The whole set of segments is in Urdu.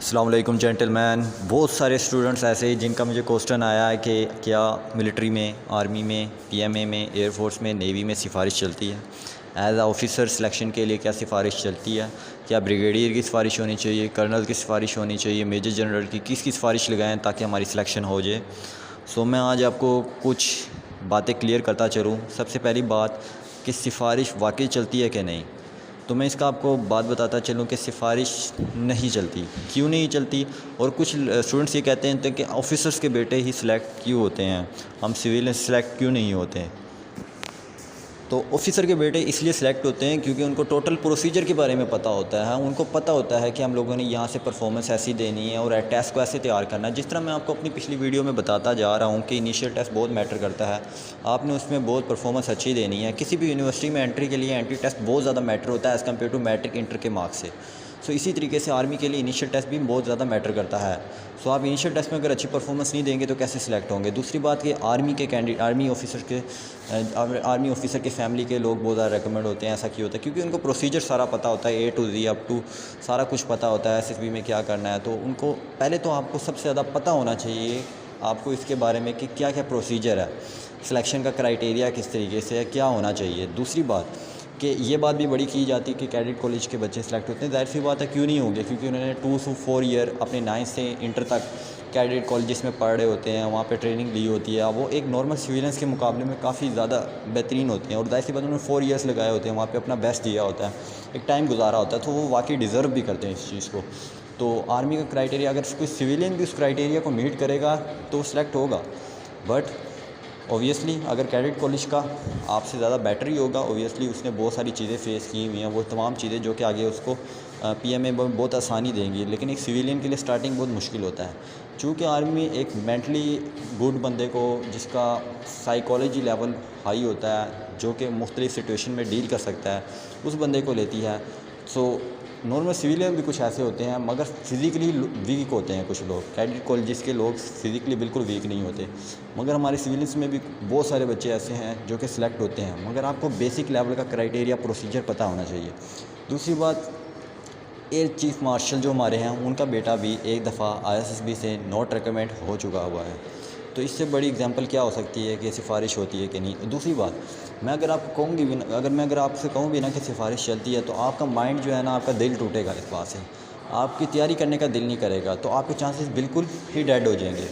السلام علیکم جینٹل مین. بہت سارے اسٹوڈنٹس ایسے جن کا مجھے کوسچن آیا ہے کہ کیا ملٹری میں، آرمی میں، پی ایم اے میں، ایئر فورس میں، نیوی میں سفارش چلتی ہے؟ ایز اے آفیسر سلیکشن کے لیے کیا سفارش چلتی ہے؟ کیا بریگیڈیئر کی سفارش ہونی چاہیے، کرنل کی سفارش ہونی چاہیے، میجر جنرل کی، کس کی سفارش لگائیں تاکہ ہماری سلیکشن ہو جائے؟ میں آج آپ کو کچھ باتیں کلیئر کرتا چلوں. سب سے پہلی بات کہ سفارش واقعی چلتی ہے کہ نہیں. تو میں اس کا آپ کو بات بتاتا چلوں کہ سفارش نہیں چلتی. کیوں نہیں چلتی؟ اور کچھ اسٹوڈنٹس یہ کہتے ہیں کہ آفیسرس کے بیٹے ہی سلیکٹ کیوں ہوتے ہیں، ہم سویلین سلیکٹ کیوں نہیں ہوتے ہیں؟ تو آفیسر کے بیٹے اس لیے سلیکٹ ہوتے ہیں کیونکہ ان کو ٹوٹل پروسیجر کے بارے میں پتہ ہوتا ہے. ان کو پتہ ہوتا ہے کہ ہم لوگوں نے یہاں سے پرفارمنس ایسی دینی ہے اور ٹیسٹ کو ایسے تیار کرنا ہے. جس طرح میں آپ کو اپنی پچھلی ویڈیو میں بتاتا جا رہا ہوں کہ انیشیل ٹیسٹ بہت میٹر کرتا ہے. آپ نے اس میں بہت پرفارمنس اچھی دینی ہے. کسی بھی یونیورسٹی میں انٹری کے لیے انٹری ٹیسٹ بہت زیادہ میٹر ہوتا ہے as compare to matric inter کے مارکس سے. اسی طریقے سے آرمی کے لیے انیشیل ٹیسٹ بھی بہت زیادہ میٹر کرتا ہے. آپ انیشیل ٹیسٹ میں اگر اچھی پرفارمنس نہیں دیں گے تو کیسے سلیکٹ ہوں گے؟ دوسری بات کہ آرمی آفیسر کے فیملی کے لوگ بہت زیادہ ریکمنڈ ہوتے ہیں. ایسا کیوں ہوتا ہے؟ کیونکہ ان کو پروسیجر سارا پتہ ہوتا ہے، اے ٹو زی اپ ٹو سارا کچھ پتہ ہوتا ہے ایس ایس بی میں کیا کرنا ہے. تو ان کو پہلے تو آپ کو سب سے زیادہ پتہ ہونا چاہیے آپ کو اس کے بارے میں کہ کیا کیا پروسیجر ہے، سلیکشن کا کرائٹیریا کس طریقے سے ہے، کیا ہونا چاہیے. دوسری بات کہ یہ بات بھی بڑی کی جاتی ہے کہ کیڈٹ کالج کے بچے سلیکٹ ہوتے ہیں. ظاہر سی بات ہے کیوں نہیں ہوں گے، کیونکہ انہوں نے 2 سے 4 ایئر اپنے 9 سے انٹر تک کیڈٹ کالجز میں پڑھ رہے ہوتے ہیں، وہاں پہ ٹریننگ لی ہوتی ہے. وہ ایک نارمل سویلینس کے مقابلے میں کافی زیادہ بہترین ہوتے ہیں. اور ظاہر سی بات انہوں نے 4 ایئرس لگائے ہوتے ہیں، وہاں پہ اپنا بیسٹ دیا ہوتا ہے، ایک ٹائم گزارا ہوتا ہے. تو وہ واقعی ڈیزرو بھی کرتے ہیں اس چیز کو. تو آرمی کا کرائٹیریا اگر کوئی سویلین بھی اس کرائٹیریا کو میٹ کرے گا تو وہ سلیکٹ ہوگا. بٹ اوبویسلی اگر کیڈٹ کالج کا آپ سے زیادہ بیٹر ہی ہوگا، اوبویسلی اس نے بہت ساری چیزیں فیس کی ہوئی ہیں، وہ تمام چیزیں جو کہ آگے اس کو پی ایم اے میں بہت آسانی دیں گی. لیکن ایک سویلین کے لیے سٹارٹنگ بہت مشکل ہوتا ہے. چونکہ آرمی میں ایک مینٹلی گڈ بندے کو، جس کا سائیکالوجی لیول ہائی ہوتا ہے، جو کہ مختلف سچویشن میں ڈیل کر سکتا ہے، اس بندے کو لیتی ہے. نارمل سویلین بھی کچھ ایسے ہوتے ہیں مگر فزیکلی ویک ہوتے ہیں. کچھ لوگ کیڈٹ کالجز کے لوگ فزیکلی بالکل ویک نہیں ہوتے، مگر ہمارے سویلینس میں بھی بہت سارے بچے ایسے ہیں جو کہ سلیکٹ ہوتے ہیں. مگر آپ کو بیسک لیول کا کرائٹیریا پروسیجر پتہ ہونا چاہیے. دوسری بات، ایئر چیف مارشل جو ہمارے ہیں ان کا بیٹا بھی ایک دفعہ آئی ایس ایس بی سے نوٹ ریکمنڈ ہو چکا ہوا ہے. تو اس سے بڑی اگزامپل کیا ہو سکتی ہے کہ سفارش ہوتی ہے کہ نہیں. دوسری بات، میں اگر آپ کو کہوں گی اگر آپ سے کہوں بھی نا کہ سفارش چلتی ہے تو آپ کا مائنڈ جو ہے نا، آپ کا دل ٹوٹے گا اس بات سے. آپ کی تیاری کرنے کا دل نہیں کرے گا. تو آپ کے چانسز بالکل ہی ڈیڈ ہو جائیں گے،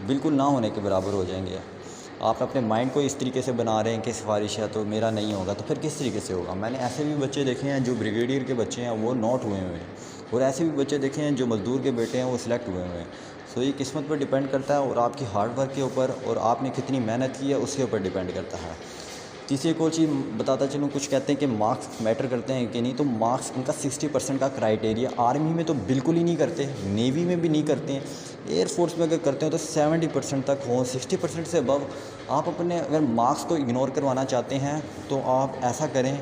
بالکل نہ ہونے کے برابر ہو جائیں گے. آپ اپنے مائنڈ کو اس طریقے سے بنا رہے ہیں کہ سفارش ہے تو میرا نہیں ہوگا، تو پھر کس طریقے سے ہوگا؟ میں نے ایسے بھی بچے دیکھے ہیں جو بریگیڈیئر کے بچے ہیں وہ نوٹ ہوئے ہوئے ہیں، اور ایسے بھی بچے دیکھے ہیں جو مزدور کے بیٹے ہیں وہ سلیکٹ ہوئے ہوئے ہیں. یہ قسمت پر ڈیپینڈ کرتا ہے اور آپ کی ہارڈ ورک کے اوپر اور آپ نے کتنی محنت کی ہے اس کے اوپر ڈیپینڈ کرتا ہے. تیسری ایک اور چیز بتاتا چلوں، کچھ کہتے ہیں کہ مارکس میٹر کرتے ہیں کہ نہیں. تو مارکس ان کا 60% کا کرائٹیریا آرمی میں تو بالکل ہی نہیں کرتے، نیوی میں بھی نہیں کرتے ہیں. ایئر فورس میں اگر کرتے ہیں تو 70% تک ہوں. 60% سے ابو آپ اپنے اگر مارکس کو اگنور کروانا چاہتے ہیں تو آپ ایسا کریں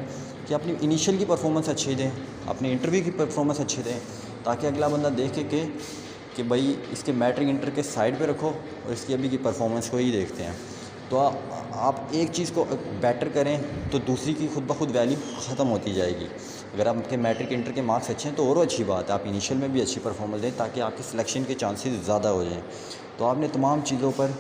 کہ اپنی انیشیل کی پرفارمنس اچھی دیں، اپنی انٹرویو کی پرفارمنس اچھی دیں، تاکہ اگلا بندہ دیکھے کہ بھائی اس کے میٹرک انٹر کے سائڈ پہ رکھو اور اس کی ابھی کی پرفارمنس کو ہی دیکھتے ہیں. تو آپ ایک چیز کو بیٹر کریں تو دوسری کی خود بخود ویلیو ختم ہوتی جائے گی. اگر آپ کے میٹرک انٹر کے مارکس اچھے ہیں تو اور اچھی بات ہے، آپ انیشیل میں بھی اچھی پرفارمنس دیں تاکہ آپ کے سلیکشن کے چانسز زیادہ ہو جائیں. تو آپ نے تمام چیزوں پر